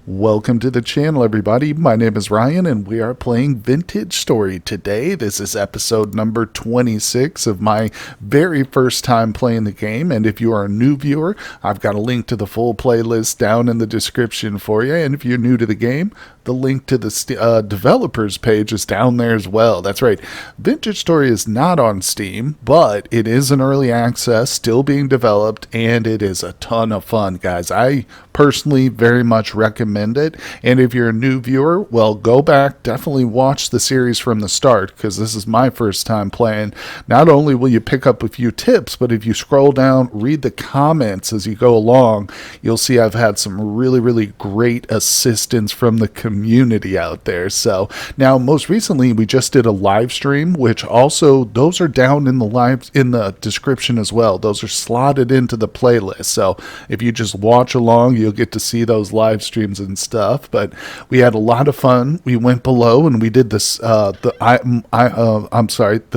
Welcome to the channel, everybody. My name is Ryan, and we are playing Vintage Story today. This is episode number 26 of my very first time playing the game. And if you are a new viewer, I've got a link to the full playlist down in the description for you. And if you're new to the game, the link to the developers page is down there as well. That's right. Vintage Story is not on Steam, but it is an early access, still being developed, and it is a ton of fun, guys. I personally very much recommend it. And if you're a new viewer, well, go back, definitely watch the series from the start, because this is my first time playing. Not only will you pick up a few tips, but if you scroll down, read the comments as you go along, you'll see I've had some really great assistance from the community out there. So now, most recently, we just did a live stream, which also, those are down in the description as well. Those are slotted into the playlist. So if you just watch along, you'll get to see those live streams and stuff. But we had a lot of fun. We went below and we did this the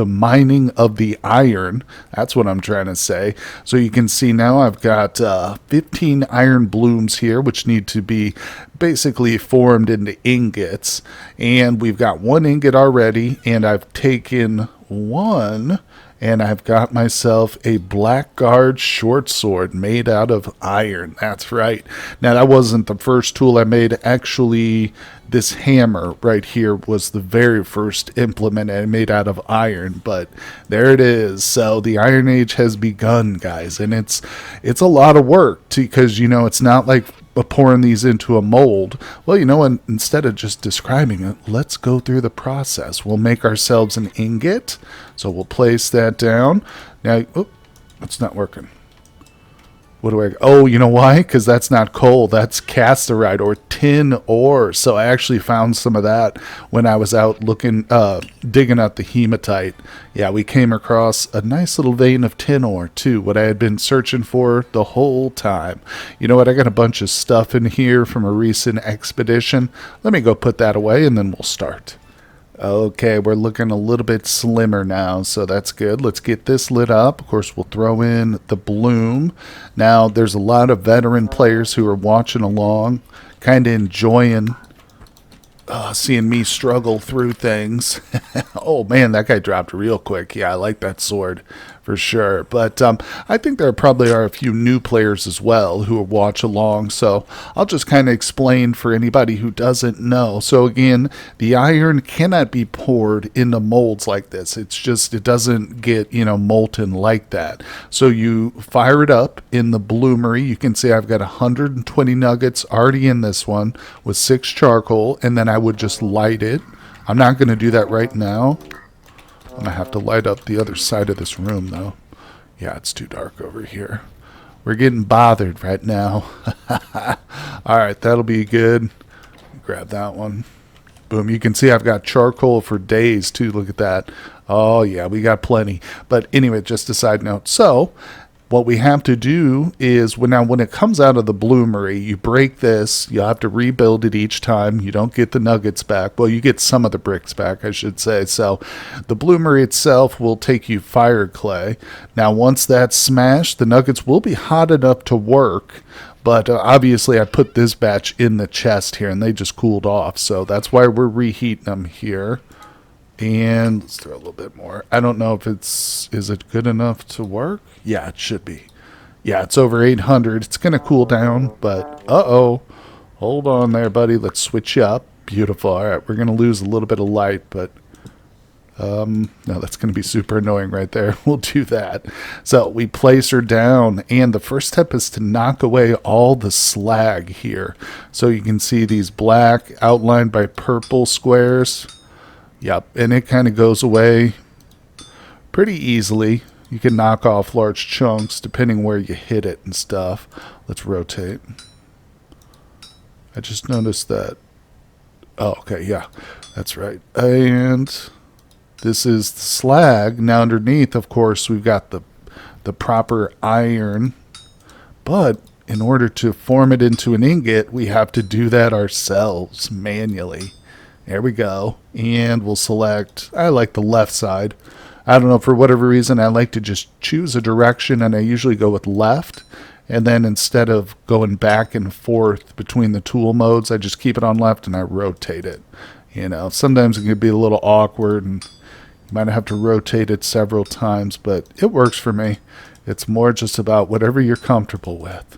mining of the iron. That's what I'm trying to say. So you can see now I've got 15 iron blooms here, which need to be basically formed into ingots, and we've got one ingot already, and I've taken one, and I've got myself a blackguard short sword made out of iron. That's right. Now, that wasn't the first tool I made. Actually, this hammer right here was the very first implement I made out of iron, but there it is. So the Iron Age has begun, guys, and it's a lot of work, because, you know, it's not like pouring these into a mold. Well, you know, and instead of just describing it, let's go through the process. We'll make ourselves an ingot. So we'll place that down. Now, oh, it's not working. What do I... Oh, you know why? Because that's not coal. That's casterite or tin ore. So I actually found some of that when I was out looking, digging out the hematite. Yeah, we came across a nice little vein of tin ore, too. What I had been searching for the whole time. You know what? I got a bunch of stuff in here from a recent expedition. Let me go put that away, and then we'll start. Okay, we're looking a little bit slimmer now, so that's good. Let's get this lit up. Of course, we'll throw in the bloom. Now, there's a lot of veteran players who are watching along, kind of enjoying seeing me struggle through things. Oh, man, that guy dropped real quick. Yeah, I like that sword for sure. But I think there probably are a few new players as well who will watch along. So I'll just kind of explain for anybody who doesn't know. So again, the iron cannot be poured into molds like this. It's just, it doesn't get, you know, molten like that. So you fire it up in the bloomery. You can see I've got 120 nuggets already in this one with 6 charcoal, and then I would just light it. I'm not going to do that right now. I'm going to have to light up the other side of this room, though. Yeah, it's too dark over here. We're getting bothered right now. All right, that'll be good. Grab that one. Boom. You can see I've got charcoal for days, too. Look at that. Oh, yeah, we got plenty. But anyway, just a side note. So what we have to do is, when it comes out of the bloomery, you break this. You'll have to rebuild it each time. You don't get the nuggets back. Well, you get some of the bricks back, I should say. So the bloomery itself will take you fire clay. Now, once that's smashed, the nuggets will be hot enough to work. But obviously, I put this batch in the chest here, and they just cooled off. So that's why we're reheating them here. And let's throw a little bit more. I don't know if is it good enough to work? Yeah, it should be. Yeah, it's over 800. It's going to cool down, but uh-oh. Hold on there, buddy. Let's switch up. Beautiful. All right, we're going to lose a little bit of light, but no, that's going to be super annoying right there. We'll do that. So we place her down, and the first step is to knock away all the slag here. So you can see these black outlined by purple squares. Yep, and it kind of goes away pretty easily. You can knock off large chunks depending where you hit it and stuff. Let's rotate. I just noticed that. Oh, okay, yeah, that's right. And this is the slag. Now underneath, of course, we've got the proper iron. But in order to form it into an ingot, we have to do that ourselves manually. There we go. And we'll select, I like the left side. I don't know, for whatever reason, I like to just choose a direction, and I usually go with left. And then instead of going back and forth between the tool modes, I just keep it on left and I rotate it. Sometimes it can be a little awkward and you might have to rotate it several times, but it works for me. It's more just about whatever you're comfortable with,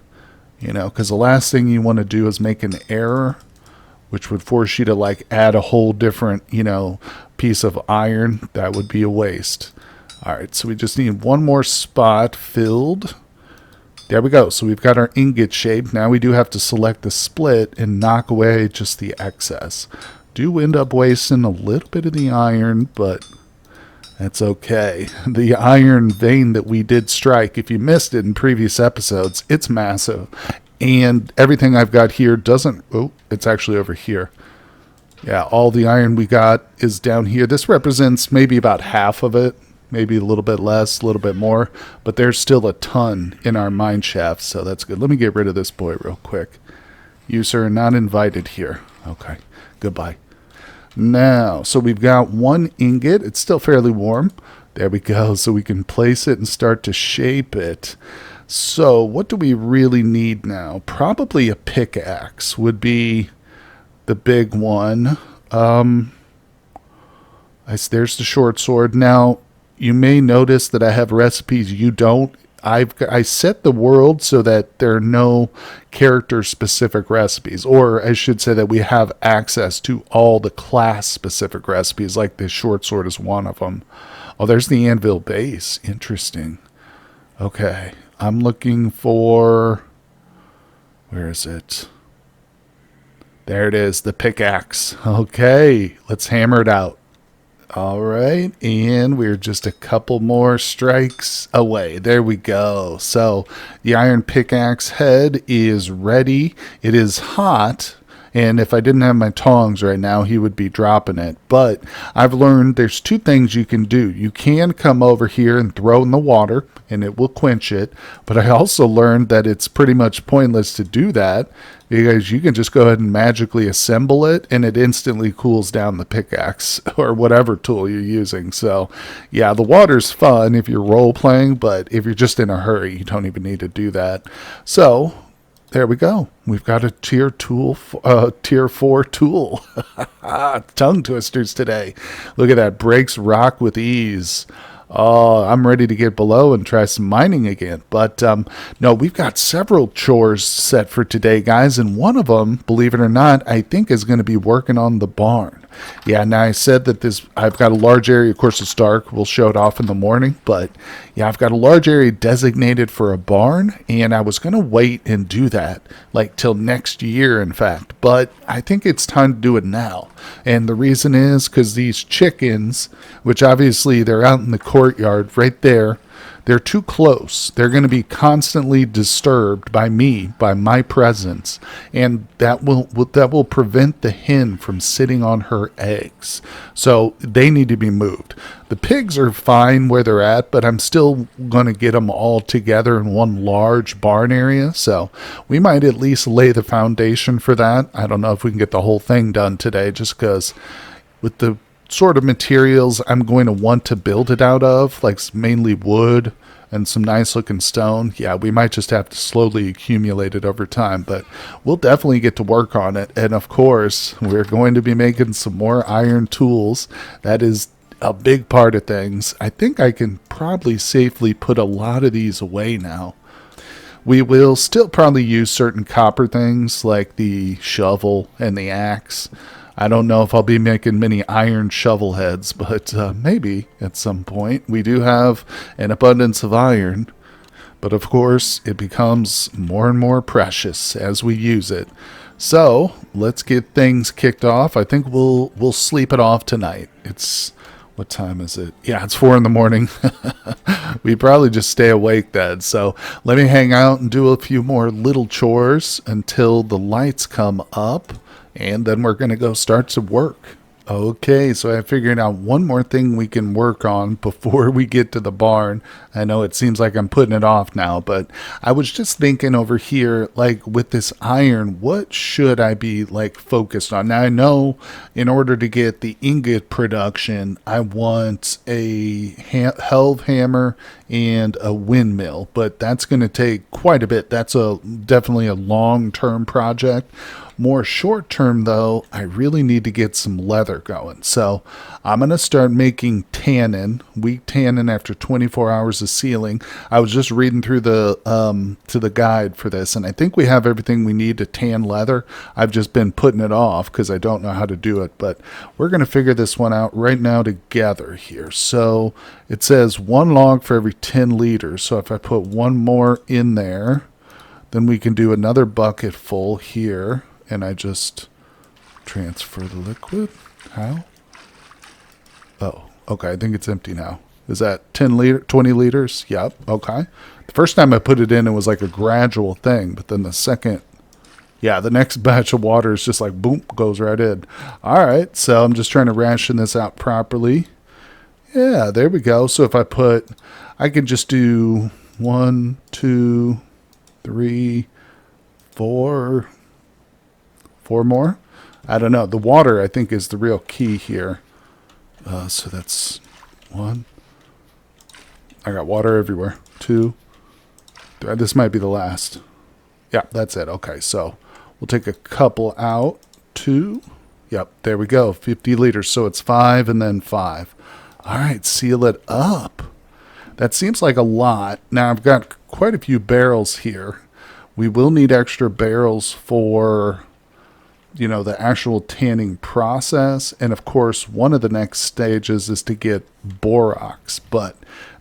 because the last thing you want to do is make an error, which would force you to like add a whole different, piece of iron. That would be a waste. All right, so we just need one more spot filled. There we go. So we've got our ingot shape. Now we do have to select the split and knock away just the excess. Do end up wasting a little bit of the iron, but that's okay. The iron vein that we did strike, if you missed it in previous episodes, it's massive. And everything I've got here doesn't... Oh, it's actually over here. Yeah, all the iron we got is down here. This represents maybe about half of it. Maybe a little bit less, a little bit more. But there's still a ton in our mine shaft, so that's good. Let me get rid of this boy real quick. You, sir, are not invited here. Okay, goodbye. Now, so we've got one ingot. It's still fairly warm. There we go. So we can place it and start to shape it. So what do we really need now? Probably a pickaxe would be the big one. There's the short sword. Now, you may notice that I have recipes you don't. I set the world so that there are no character-specific recipes, or I should say that we have access to all the class-specific recipes, like the short sword is one of them. Oh, there's the anvil base. Interesting. Okay, I'm looking for... Where is it? There it is, the pickaxe. Okay, let's hammer it out. All right, and we're just a couple more strikes away. There we go. So the iron pickaxe head is ready. It is hot, and if I didn't have my tongs right now, he would be dropping it. But I've learned there's two things you can do. You can come over here and throw in the water, and it will quench it. But I also learned that it's pretty much pointless to do that, because you can just go ahead and magically assemble it, and it instantly cools down the pickaxe or whatever tool you're using. So, yeah, the water's fun if you're role-playing, but if you're just in a hurry, you don't even need to do that. So, there we go. We've got a tier 4 tool. Tongue twisters today. Look at that. Breaks rock with ease. Oh, I'm ready to get below and try some mining again. But no, we've got several chores set for today, guys. And one of them, believe it or not, I think is going to be working on the barn. Yeah, now I said that I've got a large area. Of course, it's dark. We'll show it off in the morning. But yeah, I've got a large area designated for a barn. And I was going to wait and do that like till next year, in fact. But I think it's time to do it now. And the reason is because these chickens, which obviously they're out in the courtyard right there, they're too close. They're going to be constantly disturbed by me, by my presence, and that will prevent the hen from sitting on her eggs. So they need to be moved. The pigs are fine where they're at, but I'm still going to get them all together in one large barn area. So we might at least lay the foundation for that. I don't know if we can get the whole thing done today, just because with the sort of materials I'm going to want to build it out of, like mainly wood and some nice looking stone. Yeah, we might just have to slowly accumulate it over time, but we'll definitely get to work on it. And of course, we're going to be making some more iron tools. That is a big part of things. I think I can probably safely put a lot of these away now. We will still probably use certain copper things like the shovel and the axe. I don't know if I'll be making many iron shovel heads, but maybe at some point. We do have an abundance of iron, but of course it becomes more and more precious as we use it. So let's get things kicked off. I think we'll sleep it off tonight. What time is it? Yeah, it's 4 a.m. We probably just stay awake then. So let me hang out and do a few more little chores until the lights come up. And then we're going to go start some work. Okay, so I figured out one more thing we can work on before we get to the barn. I know it seems like I'm putting it off now, but I was just thinking over here, like with this iron, what should I be like focused on? Now I know in order to get the ingot production, I want a helve hammer and a windmill, but that's going to take quite a bit. That's a definitely a long-term project. More short term, though, I really need to get some leather going. So I'm going to start making tannin, weak tannin after 24 hours of sealing. I was just reading through the guide for this, and I think we have everything we need to tan leather. I've just been putting it off because I don't know how to do it, but we're going to figure this one out right now together here. So it says 1 log for every 10 liters. So if I put one more in there, then we can do another bucket full here. And I just transfer the liquid. How? Oh, okay. I think it's empty now. Is that 20 liters? Yep. Okay. The first time I put it in, it was like a gradual thing. But then the second, yeah, the next batch of water is just like, boom, goes right in. All right. So I'm just trying to ration this out properly. Yeah, there we go. So if I can just do 1, 2, 3, 4... 4 more? I don't know. The water, I think, is the real key here. So that's 1. I got water everywhere. 2. 3. This might be the last. Yeah, that's it. Okay, so we'll take a couple out. 2. Yep, there we go. 50 liters. So it's 5 and then 5. All right, seal it up. That seems like a lot. Now, I've got quite a few barrels here. We will need extra barrels for the actual tanning process. And of course, one of the next stages is to get borax. But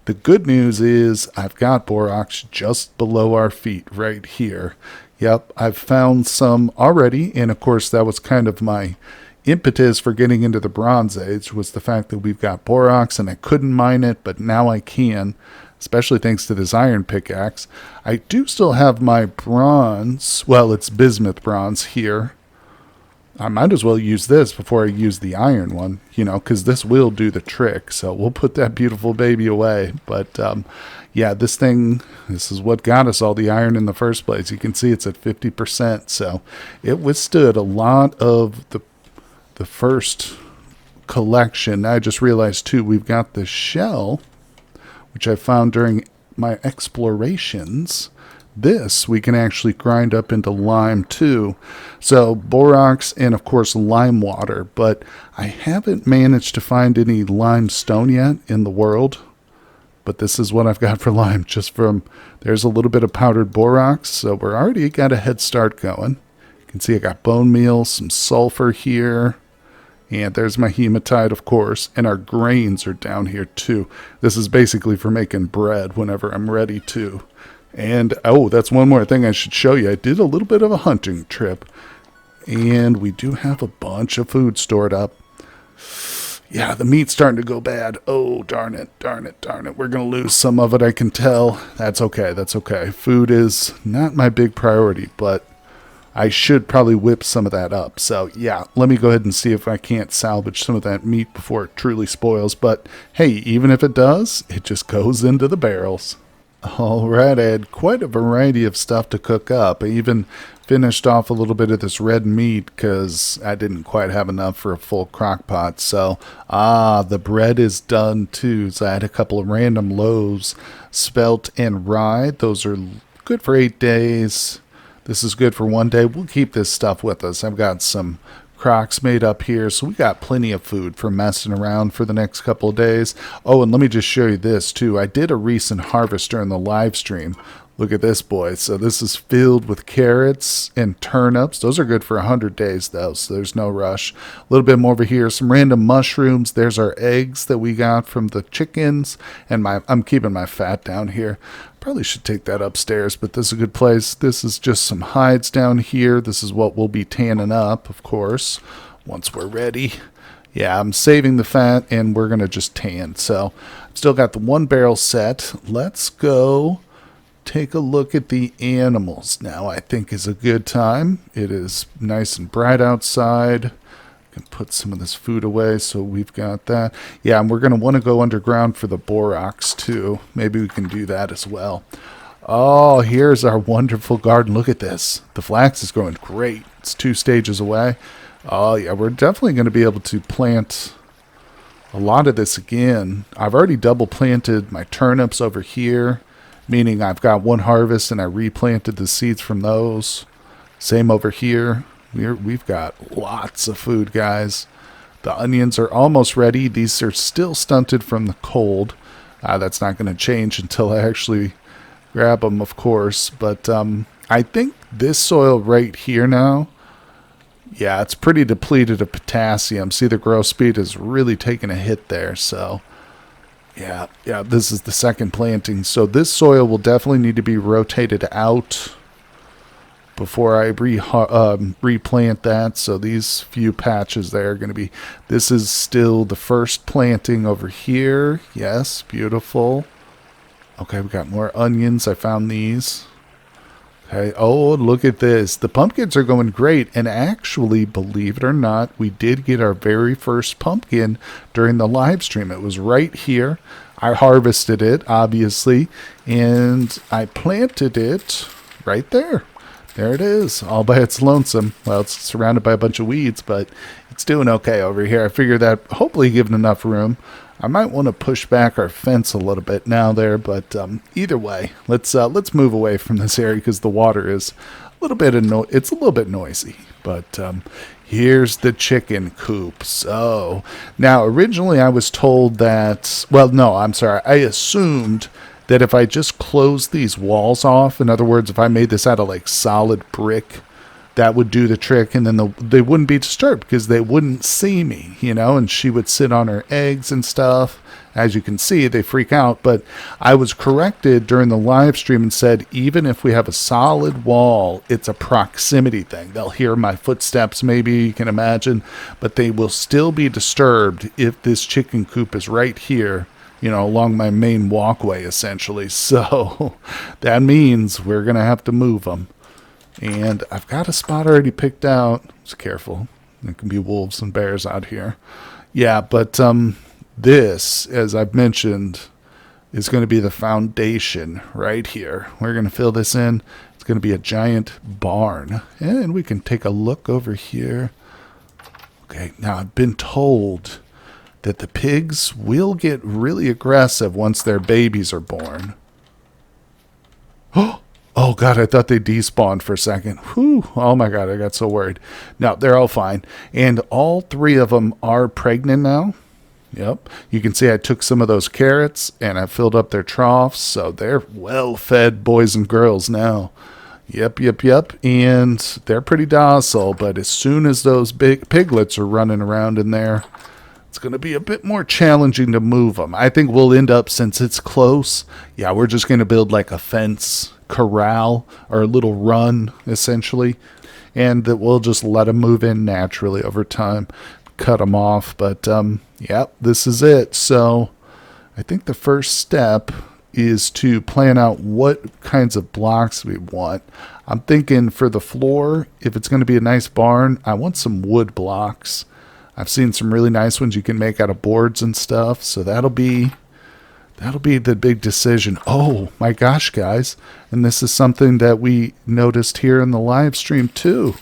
the good news is I've got borax just below our feet right here. Yep, I've found some already. And of course, that was kind of my impetus for getting into the Bronze Age, was the fact that we've got borax and I couldn't mine it, but now I can, especially thanks to this iron pickaxe. I do still have my bronze, well, it's bismuth bronze here. I might as well use this before I use the iron one, because this will do the trick. So we'll put that beautiful baby away. But yeah, this is what got us all the iron in the first place. You can see it's at 50%. So it withstood a lot of the first collection. I just realized too, we've got the shell, which I found during my explorations. This we can actually grind up into lime too. So borax and of course lime water, but I haven't managed to find any limestone yet in the world. But this is what I've got for lime, there's a little bit of powdered borax, so we're already got a head start going. You can see I got bone meal, some sulfur here, and there's my hematite, of course, and our grains are down here too. This is basically for making bread whenever I'm ready to. And, oh, that's one more thing I should show you. I did a little bit of a hunting trip, and we do have a bunch of food stored up. Yeah, the meat's starting to go bad. Oh, darn it. We're going to lose some of it, I can tell. That's okay. Food is not my big priority, but I should probably whip some of that up. So, yeah, let me go ahead and see if I can't salvage some of that meat before it truly spoils. But, hey, even if it does, it just goes into the barrels. All right, I had quite a variety of stuff to cook up. I even finished off a little bit of this red meat because I didn't quite have enough for a full crock pot. So, the bread is done too. So I had a couple of random loaves, spelt and rye. Those are good for 8 days. This is good for 1 day. We'll keep this stuff with us. I've got some crocks made up here, so we got plenty of food for messing around for the next couple of days. Oh, and let me just show you this too. I did a recent harvest during the live stream. Look at this, boy. So this is filled with carrots and turnips. Those are good for 100 days though, so there's no rush. A little bit more over here, some random mushrooms. There's our eggs that we got from the chickens, and I'm keeping my fat down here. Probably should take that upstairs, but this is a good place. This is just some hides down here. This is what we'll be tanning up, of course, once we're ready. Yeah, I'm saving the fat, and we're going to just tan. So I've still got the 1 barrel set. Let's go take a look at the animals now. I think is a good time. It is nice and bright outside. can put some of this food away, so we've got that. Yeah, and we're going to want to go underground for the borax too. Maybe we can do that as well. Oh, here's our wonderful garden. Look at this. The flax is growing great. It's 2 stages away. Oh, yeah, we're definitely going to be able to plant a lot of this again. I've already double planted my turnips over here, meaning I've got one harvest and I replanted the seeds from those. Same over here. We've got lots of food, guys. The onions are almost ready. These are still stunted from the cold. That's not going to change until I actually grab them, of course. But I think this soil right here now, yeah, it's pretty depleted of potassium. See, the growth speed is really taking a hit there. So, yeah, this is the second planting. So this soil will definitely need to be rotated out before I replant that. So these few patches there are going to be, this is still the first planting over here. Yes, beautiful. Okay, we got more onions. I found these. Okay, oh, look at this. The pumpkins are going great. And actually, believe it or not, we did get our very first pumpkin during the live stream. It was right here. I harvested it, obviously, and I planted it right there. There it is, all by its lonesome. Well, it's surrounded by a bunch of weeds, but it's doing okay over here. I figured that hopefully given enough room. I might want to push back our fence a little bit now there, but either way, let's move away from this area because the water is a little bit it's a little bit noisy. But here's the chicken coop. So now originally I was told that, well, no, I'm sorry, I assumed that if I just close these walls off, in other words, if I made this out of like solid brick, that would do the trick, and then they wouldn't be disturbed because they wouldn't see me, you know, and she would sit on her eggs and stuff. As you can see, they freak out, but I was corrected during the live stream and said, even if we have a solid wall, it's a proximity thing. They'll hear my footsteps, maybe, you can imagine, but they will still be disturbed if this chicken coop is right here, you know, along my main walkway, essentially. So that means we're going to have to move them. And I've got a spot already picked out. Just careful. There can be wolves and bears out here. Yeah, but this, as I've mentioned, is going to be the foundation right here. We're going to fill this in. It's going to be a giant barn. And we can take a look over here. Okay, now I've been told that the pigs will get really aggressive once their babies are born. Oh, God, I thought they despawned for a second. Whew. Oh, my God, I got so worried. No, they're all fine. And all 3 of them are pregnant now. Yep. You can see I took some of those carrots and I filled up their troughs. So they're well-fed boys and girls now. Yep. And they're pretty docile. But as soon as those big piglets are running around in there, it's going to be a bit more challenging to move them. I think we'll end up, since it's close, yeah, we're just going to build like a fence corral or a little run, essentially, and that we'll just let them move in naturally over time, cut them off. But, yeah, this is it. So I think the first step is to plan out what kinds of blocks we want. I'm thinking for the floor, if it's going to be a nice barn, I want some wood blocks. I've seen some really nice ones you can make out of boards and stuff. So that'll be the big decision. Oh my gosh, guys. And this is something that we noticed here in the live stream too.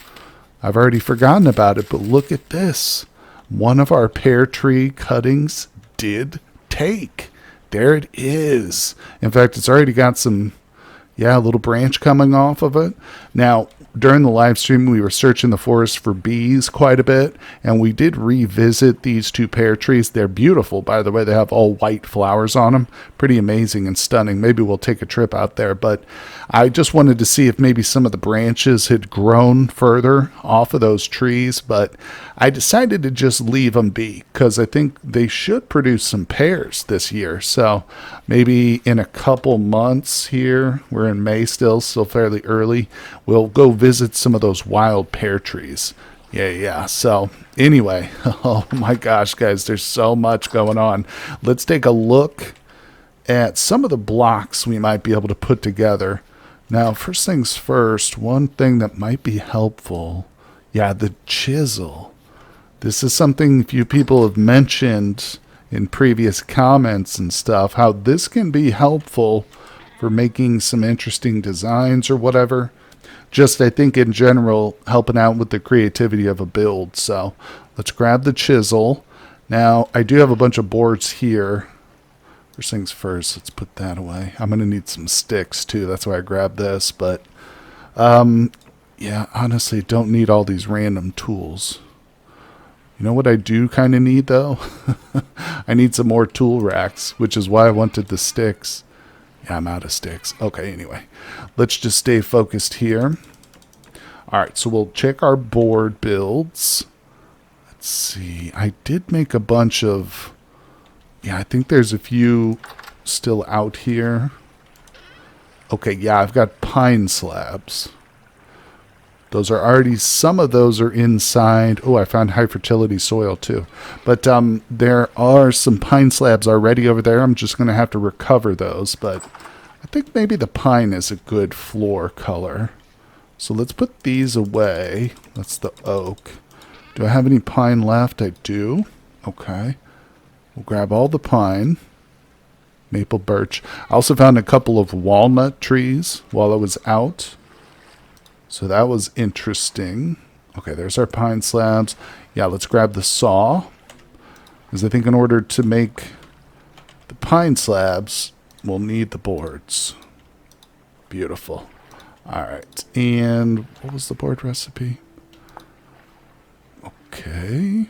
I've already forgotten about it, but look at this. One of our pear tree cuttings did take. There it is. In fact, it's already got some, a little branch coming off of it. Now, during the live stream, we were searching the forest for bees quite a bit, and we did revisit these 2 pear trees. They're beautiful, by the way. They have all white flowers on them. Pretty amazing and stunning. Maybe we'll take a trip out there, but I just wanted to see if maybe some of the branches had grown further off of those trees, but I decided to just leave them be because I think they should produce some pears this year. So maybe in a couple months here, we're in May still fairly early, we'll go visit some of those wild pear trees. Yeah. So anyway, oh my gosh, guys, there's so much going on. Let's take a look at some of the blocks we might be able to put together. Now, first things first, one thing that might be helpful, the chisel. This is something a few people have mentioned in previous comments and stuff, how this can be helpful for making some interesting designs or whatever. Just, I think, in general, helping out with the creativity of a build. So let's grab the chisel. Now, I do have a bunch of boards here. First things first, let's put that away. I'm going to need some sticks, too. That's why I grabbed this. But, yeah, honestly, don't need all these random tools. You know what I do kind of need, though? I need some more tool racks, which is why I wanted the sticks. Yeah, I'm out of sticks. Okay, anyway. Let's just stay focused here. All right, so we'll check our board builds. Let's see. I did make a bunch of... Yeah, I think there's a few still out here. Okay, yeah, I've got pine slabs. Those are already... Some of those are inside. Oh, I found high fertility soil, too. But there are some pine slabs already over there. I'm just going to have to recover those, but... I think maybe the pine is a good floor color. So let's put these away. That's the oak. Do I have any pine left? I do. Okay. We'll grab all the pine. Maple birch. I also found a couple of walnut trees while I was out. So that was interesting. Okay, there's our pine slabs. Yeah, let's grab the saw. Because I think in order to make the pine slabs... we'll need the boards. Beautiful. All right. And what was the board recipe? Okay.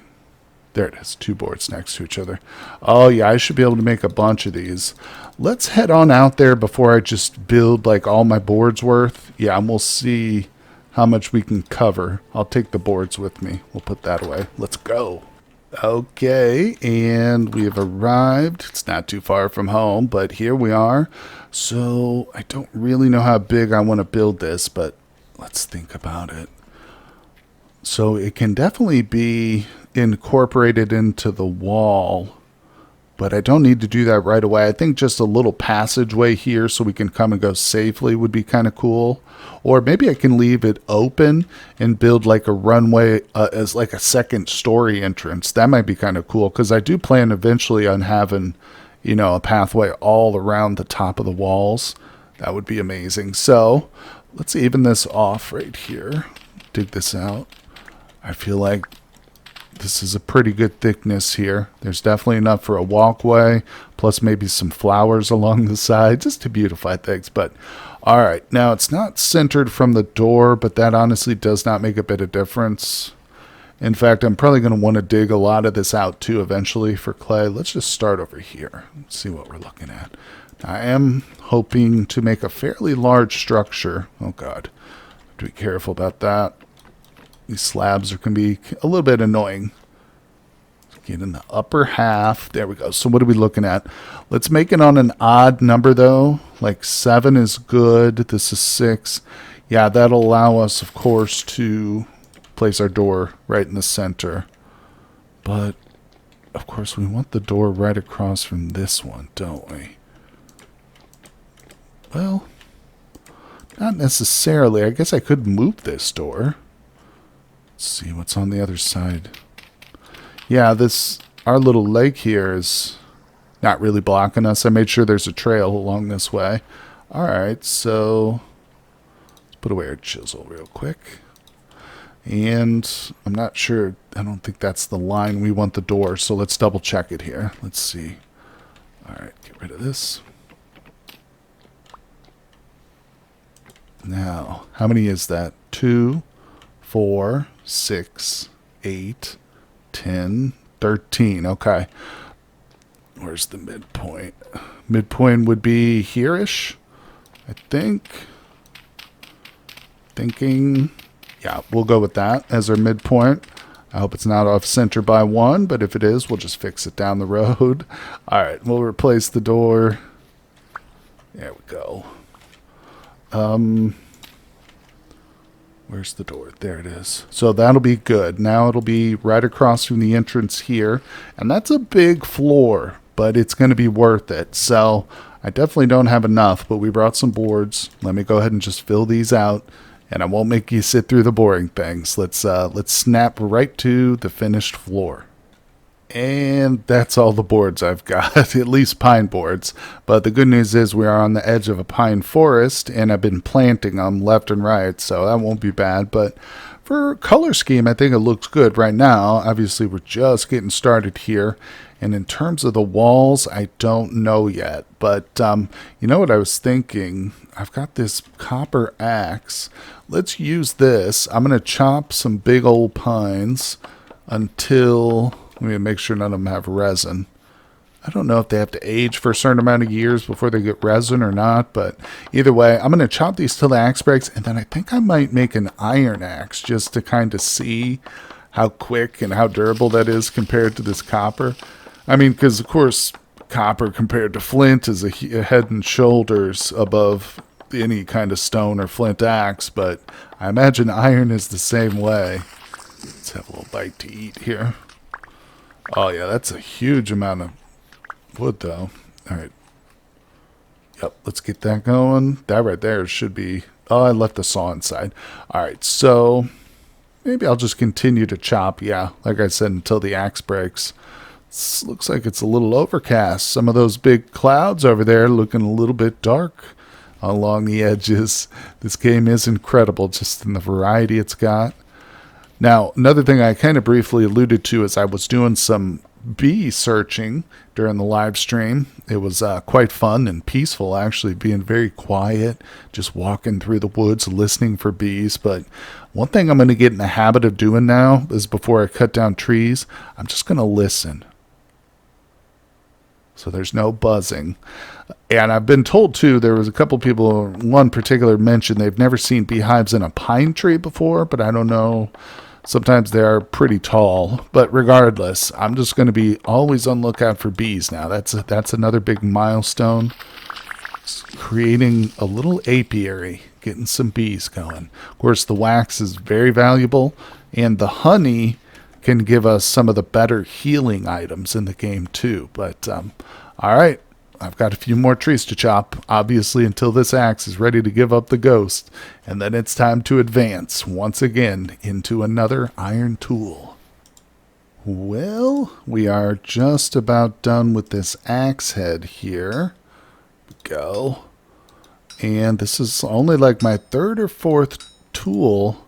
There it is. 2 boards next to each other. Oh, yeah. I should be able to make a bunch of these. Let's head on out there before I just build like all my boards worth. Yeah, and we'll see how much we can cover. I'll take the boards with me. We'll put that away. Let's go. Okay, and we have arrived. It's not too far from home, but here we are. So I don't really know how big I want to build this, but let's think about it. So it can definitely be incorporated into the wall, but I don't need to do that right away. I think just a little passageway here so we can come and go safely would be kind of cool. Or maybe I can leave it open and build like a runway as like a second story entrance. That might be kind of cool because I do plan eventually on having, you know, a pathway all around the top of the walls. That would be amazing. So let's even this off right here. Dig this out. I feel like this is a pretty good thickness here. There's definitely enough for a walkway, plus maybe some flowers along the side, just to beautify things. But all right, now it's not centered from the door, but that honestly does not make a bit of difference. In fact, I'm probably going to want to dig a lot of this out too eventually for clay. Let's just start over here. Let's see what we're looking at. I am hoping to make a fairly large structure. Oh God, have to be careful about that. These slabs can be a little bit annoying. Get in the upper half. There we go. So what are we looking at? Let's make it on an odd number, though. Like 7 is good. This is 6. Yeah, that'll allow us, of course, to place our door right in the center. But, of course, we want the door right across from this one, don't we? Well, not necessarily. I guess I could move this door. Let's see what's on the other side. Yeah, our little lake here is not really blocking us. I made sure there's a trail along this way. All right, so let's put away our chisel real quick. And I'm not sure. I don't think that's the line we want the door, so let's double check it here. Let's see. All right, get rid of this. Now, how many is that? 2, 4, 6, 8, 10, 13. Okay. Where's the midpoint? Midpoint would be here-ish, I think. Thinking. Yeah, we'll go with that as our midpoint. I hope it's not off center by 1, but if it is, we'll just fix it down the road. All right, we'll replace the door. There we go. Where's the door? There it is. So that'll be good. Now it'll be right across from the entrance here. And that's a big floor, but it's going to be worth it. So I definitely don't have enough, but we brought some boards. Let me go ahead and just fill these out. and I won't make you sit through the boring things. Let's snap right to the finished floor. And that's all the boards I've got, at least pine boards. But the good news is we are on the edge of a pine forest, and I've been planting them left and right, so that won't be bad. But for color scheme, I think it looks good right now. Obviously, we're just getting started here. And in terms of the walls, I don't know yet. But you know what I was thinking? I've got this copper axe. Let's use this. I'm going to chop some big old pines until... Let me make sure none of them have resin. I don't know if they have to age for a certain amount of years before they get resin or not, but either way, I'm going to chop these till the axe breaks, and then I think I might make an iron axe just to kind of see how quick and how durable that is compared to this copper. I mean, because, of course, copper compared to flint is a head and shoulders above any kind of stone or flint axe, but I imagine iron is the same way. Let's have a little bite to eat here. Oh, yeah, that's a huge amount of wood, though. All right. Yep, let's get that going. That right there should be... Oh, I left the saw inside. All right, so maybe I'll just continue to chop, yeah, like I said, until the axe breaks. This looks like it's a little overcast. Some of those big clouds over there looking a little bit dark along the edges. This game is incredible, just in the variety it's got. Now, another thing I kind of briefly alluded to is I was doing some bee searching during the live stream. It was quite fun and peaceful, actually, being very quiet, just walking through the woods, listening for bees. But one thing I'm going to get in the habit of doing now is before I cut down trees, I'm just going to listen. So there's no buzzing. And I've been told, too, there was a couple people, one particular mentioned they've never seen beehives in a pine tree before, but I don't know. Sometimes they are pretty tall, but regardless, I'm just going to be always on lookout for bees now. That's another big milestone. It's creating a little apiary, getting some bees going. Of course, the wax is very valuable, and the honey can give us some of the better healing items in the game too. But all right, I've got a few more trees to chop, obviously, until this axe is ready to give up the ghost. And then it's time to advance once again into another iron tool. Well, we are just about done with this axe head here. Go. And this is only like my third or fourth tool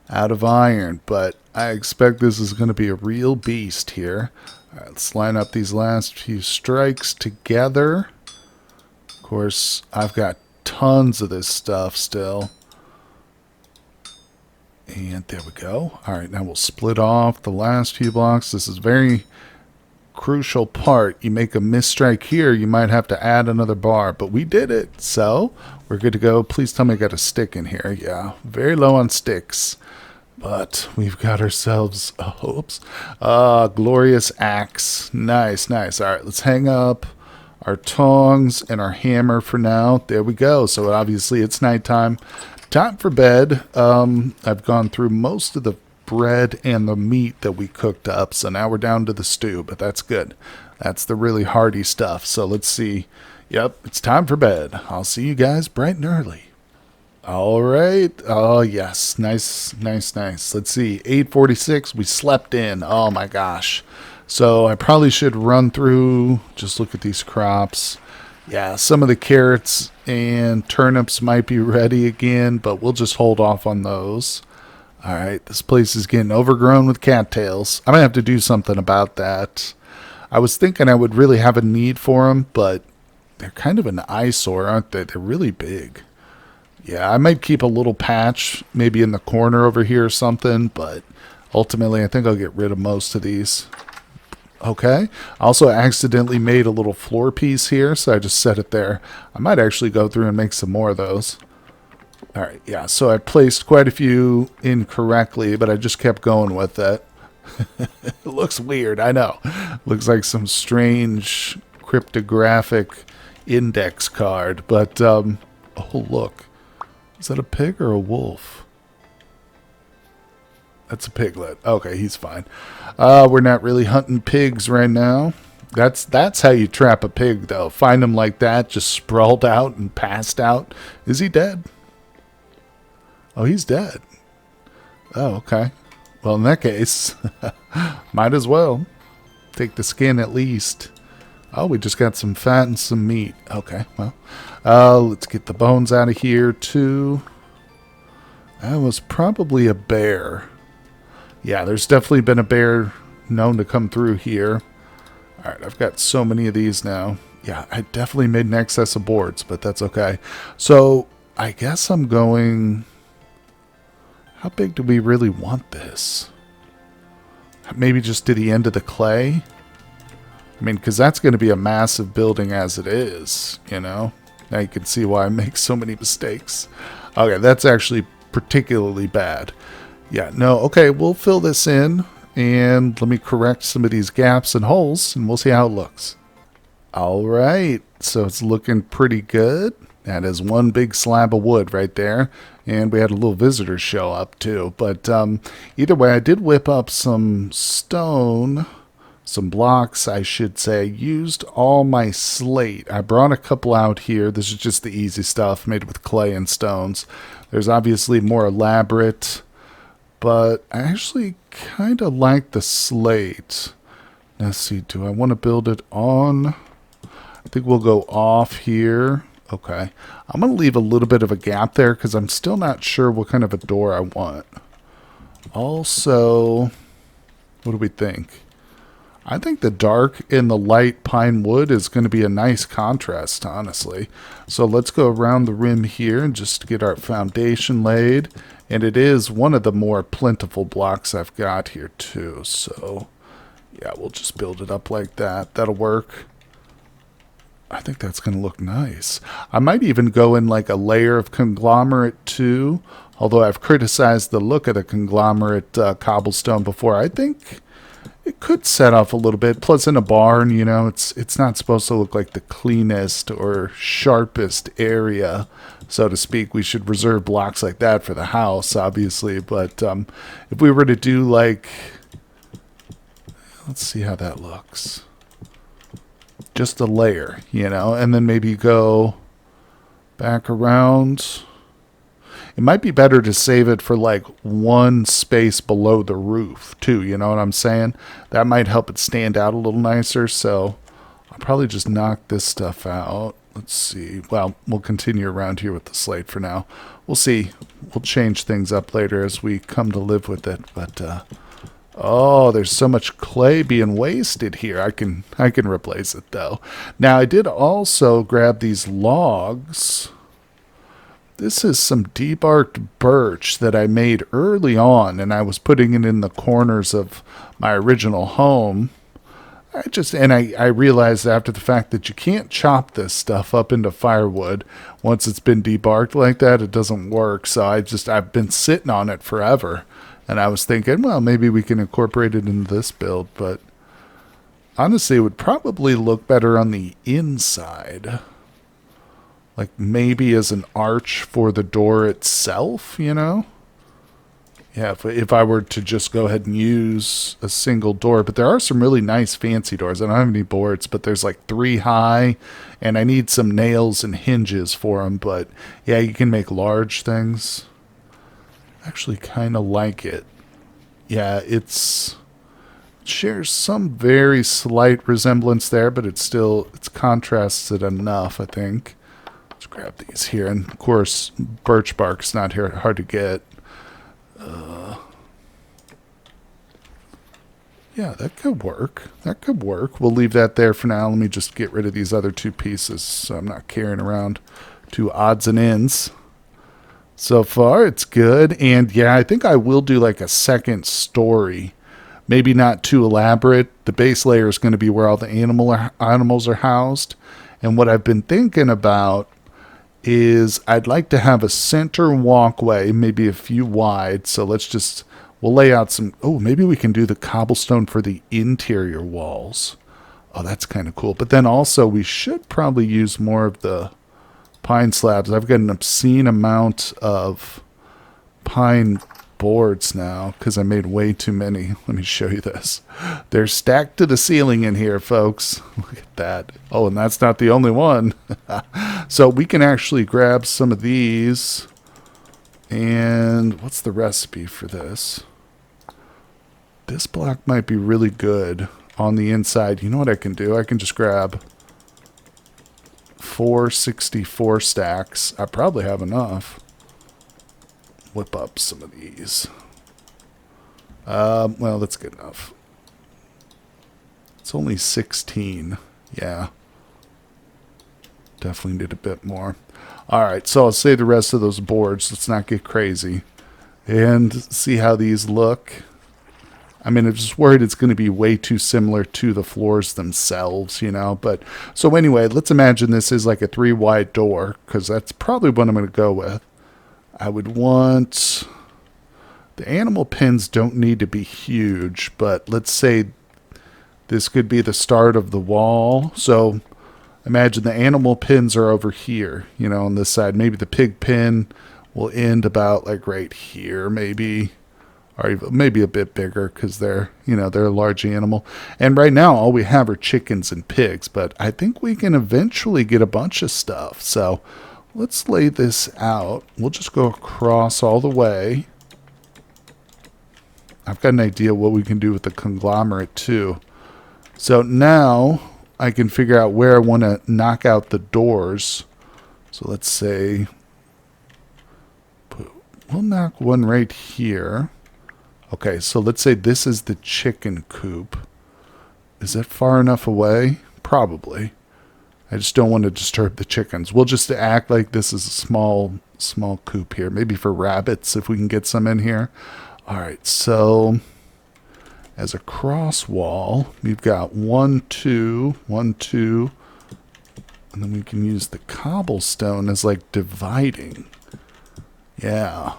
out of iron, but I expect this is going to be a real beast here. All right, let's line up these last few strikes together. Of course, I've got tons of this stuff still. And there we go. All right, now we'll split off the last few blocks. This is a very crucial part. You make a misstrike here, you might have to add another bar, but we did it. So we're good to go. Please tell me I got a stick in here. Yeah, very low on sticks. But we've got ourselves a glorious axe. Nice, nice. All right, let's hang up our tongs and our hammer for now. There we go. So obviously it's nighttime. Time for bed. I've gone through most of the bread and the meat that we cooked up. So now we're down to the stew, but that's good. That's the really hearty stuff. So let's see. Yep, it's time for bed. I'll see you guys bright and early. All right. Oh, yes. Nice, nice, nice. Let's see. 8:46. We slept in. Oh, my gosh. So I probably should run through, just look at these crops. Yeah, some of the carrots and turnips might be ready again, but we'll just hold off on those. All right. This place is getting overgrown with cattails. I might have to do something about that. I was thinking I would really have a need for them, but they're kind of an eyesore, aren't they? They're really big. Yeah, I might keep a little patch maybe in the corner over here or something, but ultimately I think I'll get rid of most of these. Okay. I also accidentally made a little floor piece here, so I just set it there. I might actually go through and make some more of those. All right, yeah, so I placed quite a few incorrectly, but I just kept going with it. It looks weird, I know. Looks like some strange cryptographic index card, but, oh, look. Is that a pig or a wolf? That's a piglet. Okay, he's fine. We're not really hunting pigs right now. That's how you trap a pig, though. Find him like that, just sprawled out and passed out. Is he dead? Oh, he's dead. Oh, okay. Well, in that case, might as well take the skin at least. Oh, we just got some fat and some meat. Okay, well, let's get the bones out of here too. That was probably a bear. Yeah, there's definitely been a bear known to come through here. All right, I've got so many of these now. Yeah, I definitely made an excess of boards, but that's okay. So I guess I'm going... How big do we really want this? Maybe just to the end of the clay? I mean, because that's going to be a massive building as it is, you know? Now you can see why I make so many mistakes. Okay, that's actually particularly bad. Yeah, no, okay, we'll fill this in, and let me correct some of these gaps and holes, and we'll see how it looks. All right, so it's looking pretty good. That is one big slab of wood right there. And we had a little visitor show up too. But either way, I did whip up some stone, some blocks, I should say. Used all my slate. I brought a couple out here. This is just the easy stuff made with clay and stones. There's obviously more elaborate, but I actually kind of like the slate. Let's see, do I want to build it on? I think we'll go off here. Okay, I'm going to leave a little bit of a gap there because I'm still not sure what kind of a door I want. Also, what do we think? I think the dark and the light pine wood is going to be a nice contrast, honestly. So let's go around the rim here and just get our foundation laid. And it is one of the more plentiful blocks I've got here too. So yeah, we'll just build it up like that. That'll work. I think that's going to look nice. I might even go in like a layer of conglomerate too, although I've criticized the look of the conglomerate cobblestone before. I think it could set off a little bit. Plus in a barn, you know, it's not supposed to look like the cleanest or sharpest area, so to speak. We should reserve blocks like that for the house, obviously. But if we were to do like, let's see how that looks. Just a layer, you know, and then maybe go back around. It might be better to save it for like one space below the roof too, you know what I'm saying? That might help it stand out a little nicer, so I'll probably just knock this stuff out. Let's see. Well, we'll continue around here with the slate for now. We'll see. We'll change things up later as we come to live with it, but oh, there's so much clay being wasted here. I can replace it though. Now I did also grab these logs. This is some debarked birch that I made early on, and I was putting it in the corners of my original home. I realized after the fact that you can't chop this stuff up into firewood once it's been debarked like that. It doesn't work. So I've been sitting on it forever. And I was thinking, well, maybe we can incorporate it into this build, but honestly, it would probably look better on the inside. Like maybe as an arch for the door itself, you know? Yeah, if I were to just go ahead and use a single door. But there are some really nice fancy doors. I don't have any boards, but there's like 3 high, and I need some nails and hinges for them. But yeah, you can make large things. Actually kind of like it. Yeah, it shares some very slight resemblance there, but it's contrasts it enough, I think. Let's grab these here, and of course birch bark's not hard to get. Yeah, that could work. We'll leave that there for now. Let me just get rid of these other 2 pieces so I'm not carrying around 2 odds and ends. So far, it's good. And yeah, I think I will do like a second story. Maybe not too elaborate. The base layer is going to be where all the animals are housed. And what I've been thinking about is I'd like to have a center walkway, maybe a few wide. So we'll lay out some... Oh, maybe we can do the cobblestone for the interior walls. Oh, that's kind of cool. But then also we should probably use more of the pine slabs. I've got an obscene amount of pine boards now because I made way too many. Let me show you this. They're stacked to the ceiling in here, folks. Look at that. Oh, and that's not the only one. So we can actually grab some of these And what's the recipe for this? This block might be really good on the inside. You know what I can do? I can just grab 464 stacks. I probably have enough. Whip up some of these. Well, that's good enough. It's only 16. Yeah. Definitely need a bit more. Alright, so I'll save the rest of those boards. Let's not get crazy. And see how these look. I mean, I'm just worried it's going to be way too similar to the floors themselves, you know. But so anyway, let's imagine this is like a 3-wide door, because that's probably what I'm going to go with. I would want... The animal pins don't need to be huge, but let's say this could be the start of the wall. So imagine the animal pins are over here, you know, on this side. Maybe the pig pin will end about like right here, maybe. Or even maybe a bit bigger because they're, you know, they're a large animal. And right now all we have are chickens and pigs, but I think we can eventually get a bunch of stuff. So let's lay this out. We'll just go across all the way. I've got an idea what we can do with the conglomerate too. So now I can figure out where I want to knock out the doors. So let's say we'll knock one right here. Okay, so let's say this is the chicken coop. Is that far enough away? Probably. I just don't want to disturb the chickens. We'll just act like this is a small coop here. Maybe for rabbits if we can get some in here. Alright, so as a cross wall, we've got 1, 2, 1, 2. And then we can use the cobblestone as like dividing. Yeah.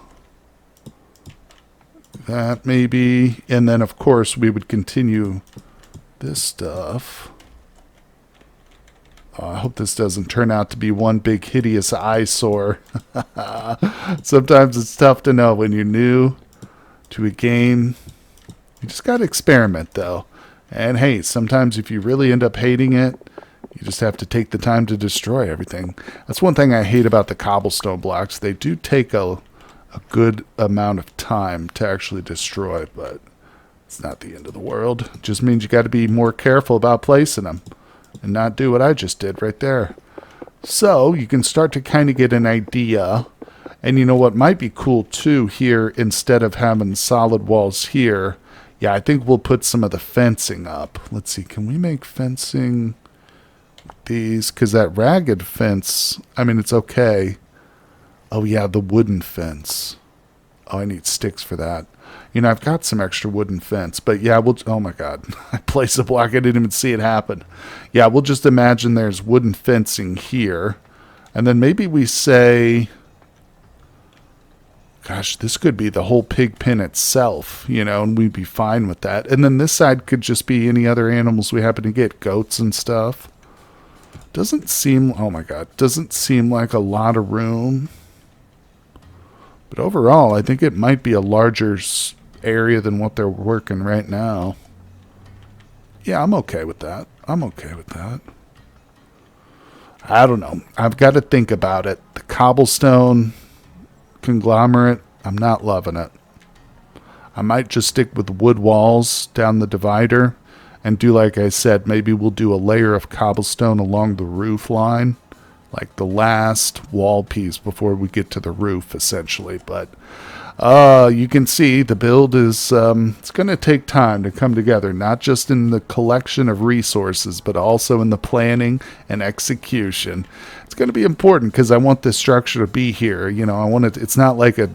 That maybe, and then of course we would continue this stuff. I hope this doesn't turn out to be one big hideous eyesore. Sometimes it's tough to know when you're new to a game. You just got to experiment though. And hey, sometimes if you really end up hating it, you just have to take the time to destroy everything. That's one thing I hate about the cobblestone blocks. They do take a good amount of time to actually destroy, but it's not the end of the world. It just means you got to be more careful about placing them and not do what I just did right there. So you can start to kind of get an idea. And you know what might be cool too here, instead of having solid walls here, yeah, I think we'll put some of the fencing up. Let's see, can we make fencing these? Because that ragged fence, I mean, it's okay. Oh, yeah, the wooden fence. Oh, I need sticks for that. You know, I've got some extra wooden fence. But, yeah, we'll... Oh, my God. I placed a block. I didn't even see it happen. Yeah, we'll just imagine there's wooden fencing here. And then maybe we say... Gosh, this could be the whole pig pen itself, you know, and we'd be fine with that. And then this side could just be any other animals we happen to get. Goats and stuff. Doesn't seem... Oh, my God. Doesn't seem like a lot of room. But overall, I think it might be a larger area than what they're working right now. Yeah, I'm okay with that. I'm okay with that. I don't know. I've got to think about it. The cobblestone conglomerate, I'm not loving it. I might just stick with wood walls down the divider and do like I said. Maybe we'll do a layer of cobblestone along the roof line. Like the last wall piece before we get to the roof, essentially. But you can see the build is, it's going to take time to come together, not just in the collection of resources, but also in the planning and execution. It's going to be important because I want this structure to be here. You know, I want it, it's not like a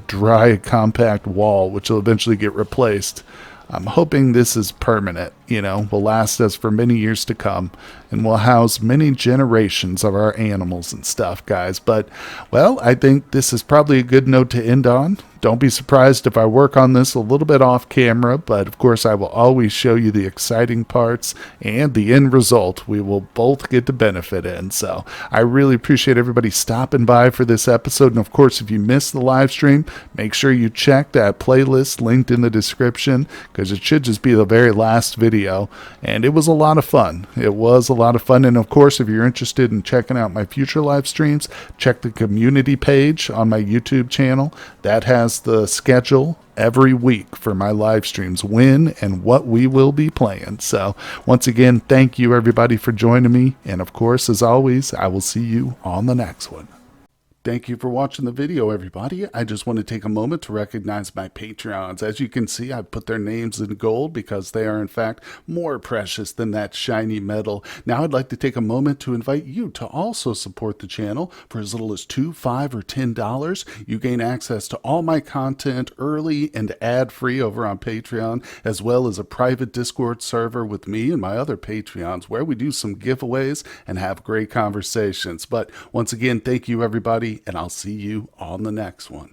dry, compact wall, which will eventually get replaced. I'm hoping this is permanent, you know, will last us for many years to come and will house many generations of our animals and stuff, guys. But, well, I think this is probably a good note to end on. Don't be surprised if I work on this a little bit off camera, but of course I will always show you the exciting parts and the end result we will both get to benefit in. So I really appreciate everybody stopping by for this episode. And of course, if you missed the live stream, make sure you check that playlist linked in the description, because it should just be the very last video video, and it was a lot of fun. It was a lot of fun. And of course, if you're interested in checking out my future live streams, check the community page on my YouTube channel. That has the schedule every week for my live streams, when and what we will be playing. So once again, thank you everybody for joining me. And of course, as always, I will see you on the next one. Thank you for watching the video, everybody. I just want to take a moment to recognize my Patreons. As you can see, I put their names in gold because they are, in fact, more precious than that shiny metal. Now, I'd like to take a moment to invite you to also support the channel for as little as $2, $5, or $10. You gain access to all my content early and ad-free over on Patreon, as well as a private Discord server with me and my other Patreons where we do some giveaways and have great conversations. But once again, thank you, everybody, and I'll see you on the next one.